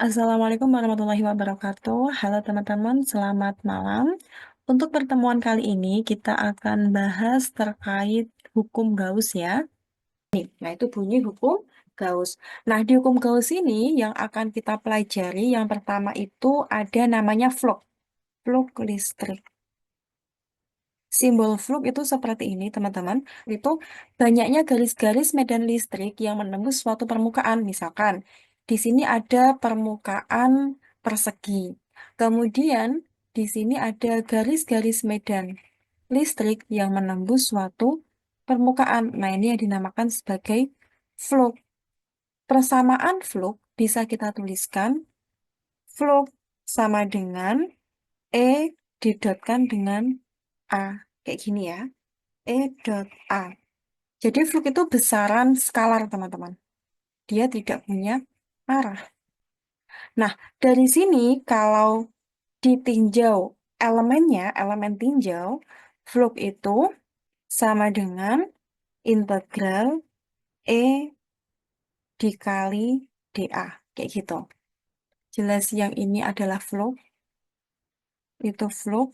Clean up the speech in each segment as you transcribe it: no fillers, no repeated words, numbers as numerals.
Assalamualaikum warahmatullahi wabarakatuh. Halo teman-teman, selamat malam. Untuk pertemuan kali ini kita akan bahas terkait hukum Gauss ya. Nah, itu bunyi hukum Gauss. Nah, di hukum Gauss ini yang akan kita pelajari yang pertama itu ada namanya flux, flux listrik. Simbol flux itu seperti ini, teman-teman. Itu banyaknya garis-garis medan listrik yang menembus suatu permukaan. Misalkan, di sini ada permukaan persegi. Kemudian, di sini ada garis-garis medan listrik yang menembus suatu permukaan. Nah, ini yang dinamakan sebagai flux. Persamaan flux bisa kita tuliskan flux sama dengan E didotkan dengan A. Kayak gini ya. E dot A. Jadi fluk itu besaran skalar, teman-teman. Dia tidak punya arah. Nah, dari sini kalau ditinjau elemennya, elemen tinjau, fluk itu sama dengan integral E dikali dA. Kayak gitu. Jelas yang ini adalah fluk, itu fluk,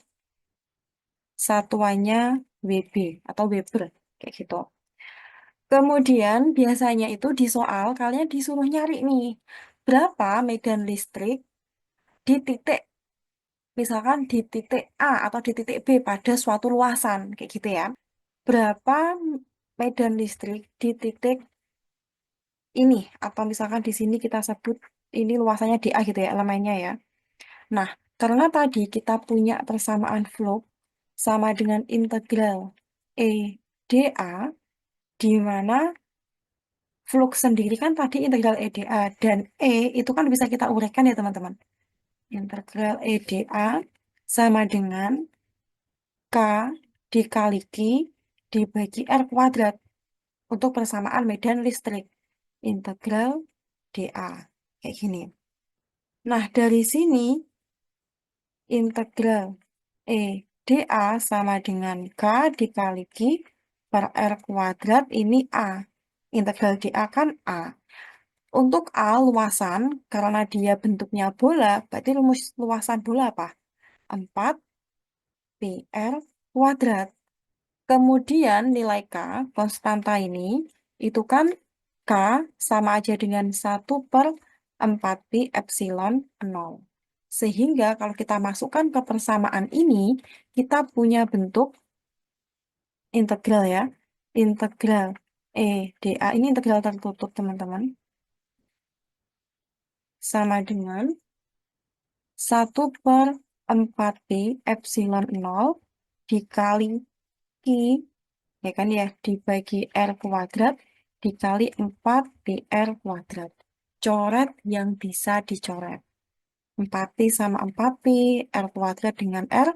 satuannya Wb atau Weber. Kayak gitu. Kemudian biasanya itu di soal kalian disuruh nyari nih berapa medan listrik di titik, misalkan di titik A atau di titik B pada suatu luasan kayak gitu ya. Berapa medan listrik di titik ini atau misalkan di sini kita sebut ini luasannya dA gitu ya elemennya ya. Nah, karena tadi kita punya persamaan flux sama dengan integral E dA di mana flux sendiri kan tadi integral EdA dan E itu kan bisa kita uraikan ya teman-teman. Integral EdA sama dengan K dikali Q dibagi R kuadrat untuk persamaan medan listrik. Integral dA. Kayak gini. Nah, dari sini integral EdA sama dengan K dikali Q per R kuadrat ini A. Integral dA kan A. Untuk A luasan, karena dia bentuknya bola, berarti rumus luasan bola apa? 4 PR kuadrat. Kemudian nilai K, konstanta ini, itu kan K sama aja dengan 1/4 pi epsilon 0. Sehingga kalau kita masukkan ke persamaan ini, kita punya bentuk integral ya. Integral E dA, ini integral tertutup teman-teman. Sama dengan 1/4 pi epsilon 0 dikali Q, ya kan ya, dibagi R kuadrat dikali 4 pi R kuadrat. Coret yang bisa dicoret. 4pi sama 4pi, R kuadrat dengan R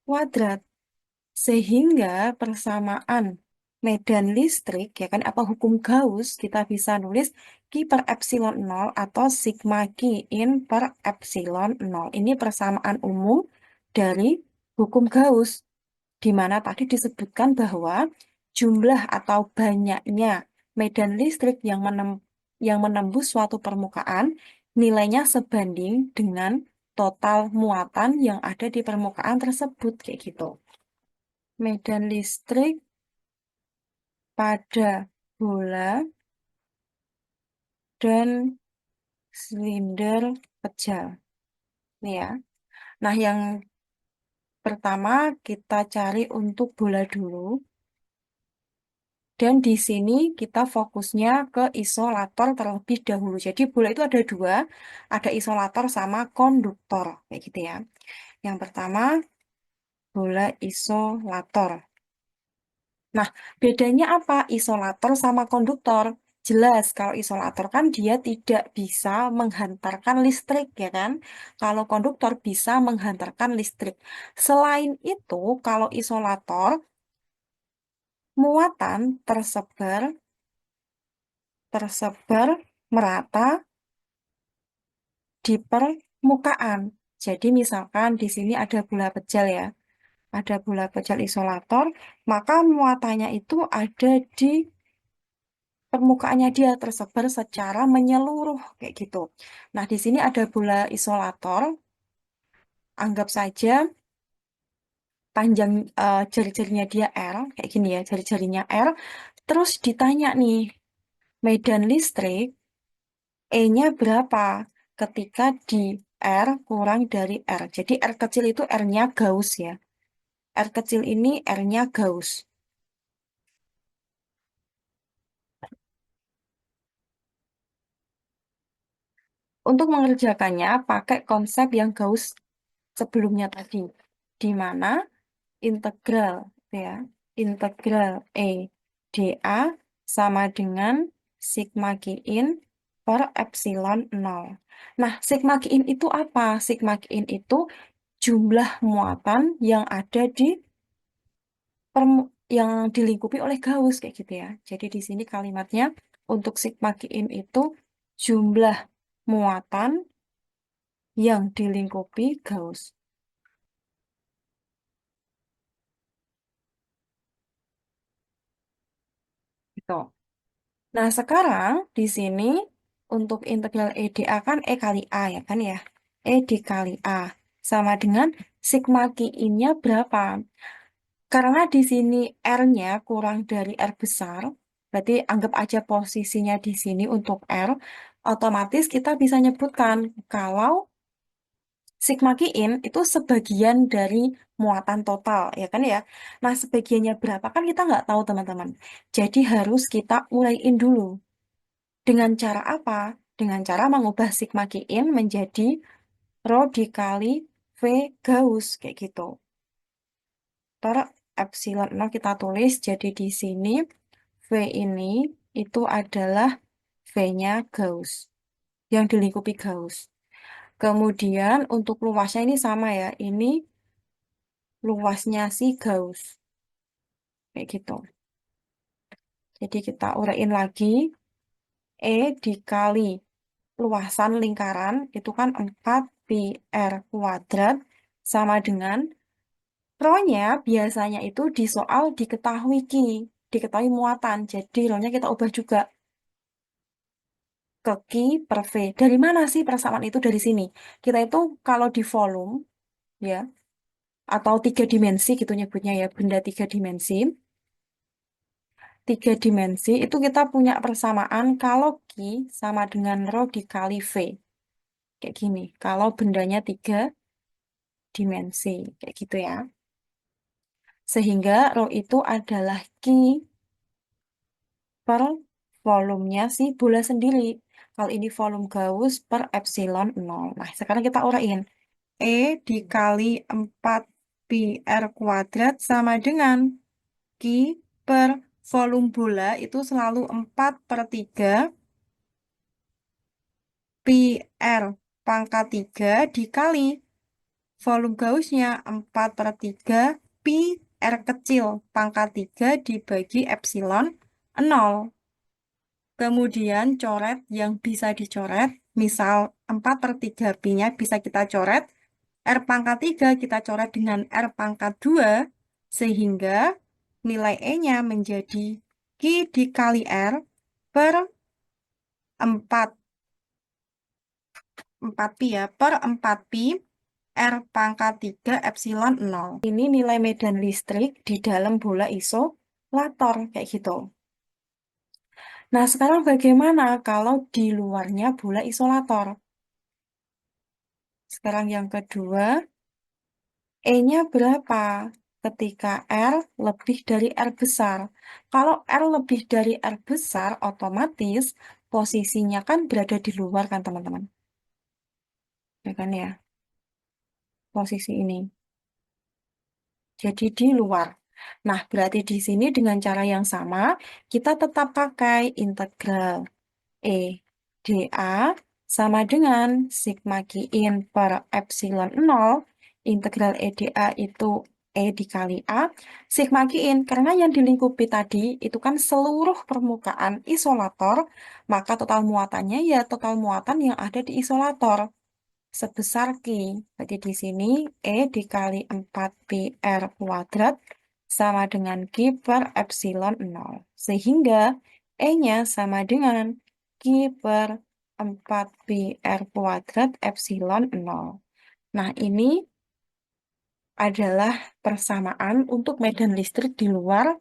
kuadrat. Sehingga persamaan medan listrik, ya kan, apa hukum Gauss, kita bisa nulis Q per epsilon 0 atau sigma Q in per epsilon 0. Ini persamaan umum dari hukum Gauss, di mana tadi disebutkan bahwa jumlah atau banyaknya medan listrik yang menembus suatu permukaan, nilainya sebanding dengan total muatan yang ada di permukaan tersebut, kayak gitu. Medan listrik pada bola dan silinder pejal. Nih ya. Nah, yang pertama kita cari untuk bola dulu. Dan di sini kita fokusnya ke isolator terlebih dahulu. Jadi bola itu ada dua, ada isolator sama konduktor, kayak gitu ya. Yang pertama bola isolator. Nah, bedanya apa isolator sama konduktor? Jelas, kalau isolator kan dia tidak bisa menghantarkan listrik, ya kan? Kalau konduktor bisa menghantarkan listrik. Selain itu, kalau isolator, muatan tersebar merata di permukaan. Jadi misalkan di sini ada bola pejal ya, ada bola pejal isolator, maka muatannya itu ada di permukaannya dia tersebar secara menyeluruh kayak gitu. Nah, di sini ada bola isolator, anggap saja panjang jari-jarinya dia R, kayak gini ya, jari-jarinya R. Terus ditanya nih, medan listrik E-nya berapa ketika di R kurang dari R. Jadi R kecil itu R-nya Gauss ya. R kecil ini R-nya Gauss. Untuk mengerjakannya pakai konsep yang Gauss sebelumnya tadi, di mana integral ya, integral E dA sama dengan sigma Q-in per epsilon nol. Nah, sigma Q-in itu apa? Sigma Q-in itu jumlah muatan yang ada di yang dilingkupi oleh Gauss kayak gitu ya. Jadi di sini kalimatnya untuk sigma Q-in itu jumlah muatan yang dilingkupi Gauss. Gitu. Nah, sekarang di sini untuk integral EDA kan E kali A ya kan ya. E dikali A sama dengan sigma Q-in-nya berapa? Karena di sini R-nya kurang dari R besar, berarti anggap aja posisinya di sini untuk R, otomatis kita bisa nyebutkan kalau sigma Q-in itu sebagian dari muatan total, ya kan ya. Nah, sebagiannya berapa kan kita nggak tahu teman-teman. Jadi harus kita uraiin dulu. Dengan cara apa? Dengan cara mengubah sigma Q-in menjadi rho dikali V Gauss, kayak gitu. Per epsilon 0 kita tulis, jadi di sini V ini itu adalah V-nya Gauss, yang dilingkupi Gauss. Kemudian untuk luasnya ini sama ya, ini luasnya si Gauss, kayak gitu. Jadi kita uraiin lagi, E dikali luasan lingkaran itu kan 4 pi R kuadrat sama dengan rho-nya biasanya itu di soal diketahui Ki, diketahui muatan. Jadi rho-nya kita ubah juga ke Ki per V. Dari mana sih persamaan itu dari sini? Kita itu kalau di volume ya atau tiga dimensi gitu nyebutnya ya, benda tiga dimensi. Tiga dimensi itu kita punya persamaan kalau Ki sama dengan rho dikali V. Kayak gini. Kalau bendanya tiga dimensi. Kayak gitu ya. Sehingga rho itu adalah Ki per volumenya si bola sendiri. Kalau ini volume Gauss per epsilon nol. Nah, sekarang kita uraiin. E dikali 4 pi R kuadrat sama dengan Ki per volume bola itu selalu 4 per 3 pi R pangkat 3 dikali volume Gaussnya 4 per 3 pi R kecil pangkat 3 dibagi epsilon nol. Kemudian coret yang bisa dicoret, misal 4 per 3 pi-nya bisa kita coret, R pangkat 3 kita coret dengan R pangkat 2, sehingga nilai E-nya menjadi Q dikali R per 4, 4 pi ya, per 4 pi R pangkat 3 epsilon nol. Ini nilai medan listrik di dalam bola isolator, kayak gitu. Nah, sekarang bagaimana kalau di luarnya bola isolator? Sekarang yang kedua, E-nya berapa ketika R lebih dari R besar? Kalau R lebih dari R besar, otomatis posisinya kan berada di luar kan teman-teman? Ya kan ya, posisi ini. Jadi di luar. Nah, berarti di sini dengan cara yang sama, kita tetap pakai integral E dA sama dengan sigma Q-in per epsilon nol. Integral E dA itu E dikali A. Sigma Q-in, karena yang dilingkupi tadi itu kan seluruh permukaan isolator, maka total muatannya ya total muatan yang ada di isolator sebesar Q. Berarti di sini E dikali 4 pi R kuadrat sama dengan Q per epsilon nol. Sehingga E-nya sama dengan Q per 4 pi R kuadrat epsilon 0. Nah, ini adalah persamaan untuk medan listrik di luar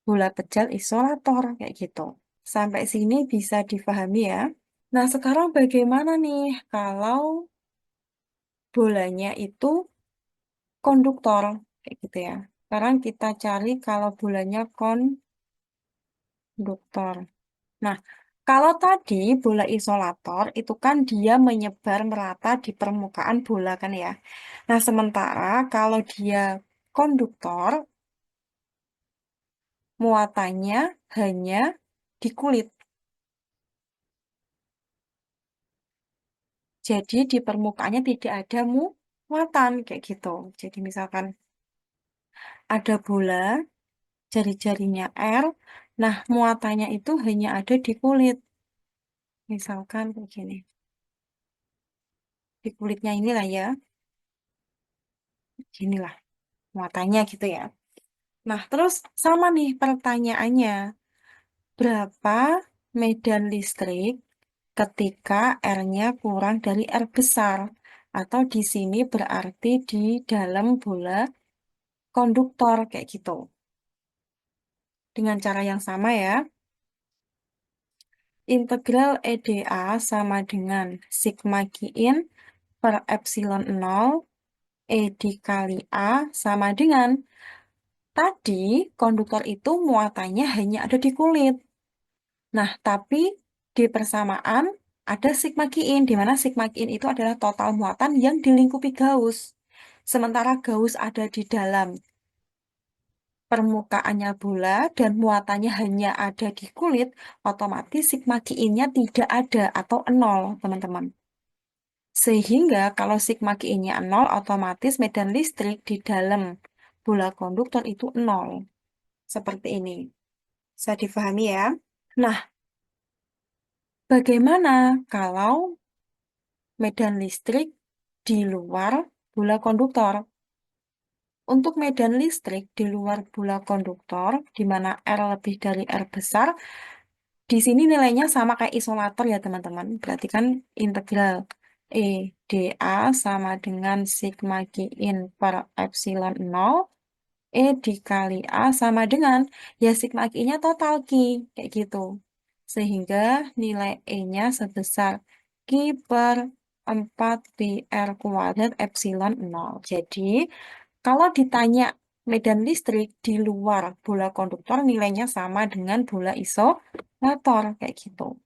bola pejal isolator, kayak gitu. Sampai sini bisa difahami ya. Nah, sekarang bagaimana nih kalau bolanya itu konduktor, kayak gitu ya. Sekarang kita cari kalau bolanya konduktor. Nah, kalau tadi bola isolator itu kan dia menyebar merata di permukaan bola kan ya. Nah, sementara kalau dia konduktor, muatannya hanya di kulit. Jadi di permukaannya tidak ada muatan kayak gitu. Jadi misalkan ada bola, jari-jarinya R, nah muatannya itu hanya ada di kulit. Misalkan begini, di kulitnya inilah ya, inilah muatannya gitu ya. Nah, terus sama nih pertanyaannya, berapa medan listrik ketika R-nya kurang dari R besar? Atau di sini berarti di dalam bola konduktor kayak gitu. Dengan cara yang sama ya, integral EDA sama dengan sigma Qin per epsilon 0 E dikali A sama dengan tadi konduktor itu muatannya hanya ada di kulit. Nah, tapi di persamaan ada sigma Qin, di mana sigma Qin itu adalah total muatan yang dilingkupi Gauss. Sementara Gauss ada di dalam permukaannya bola dan muatannya hanya ada di kulit, otomatis sigma Qi-nya tidak ada atau nol, teman-teman. Sehingga kalau sigma Qi-nya nol, otomatis medan listrik di dalam bola konduktor itu nol. Seperti ini. Bisa difahami ya? Nah, bagaimana kalau medan listrik di luar bola konduktor? Untuk medan listrik di luar bola konduktor, di mana R lebih dari R besar, di sini nilainya sama kayak isolator ya teman-teman. Berarti kan integral E dA sama dengan sigma Q in per epsilon 0. E dikali A sama dengan ya sigma Q-nya total Q. Kayak gitu. Sehingga nilai E-nya sebesar Q per 4 pi R kuadrat epsilon 0. Jadi kalau ditanya medan listrik di luar bola konduktor nilainya sama dengan bola isolator kayak gitu.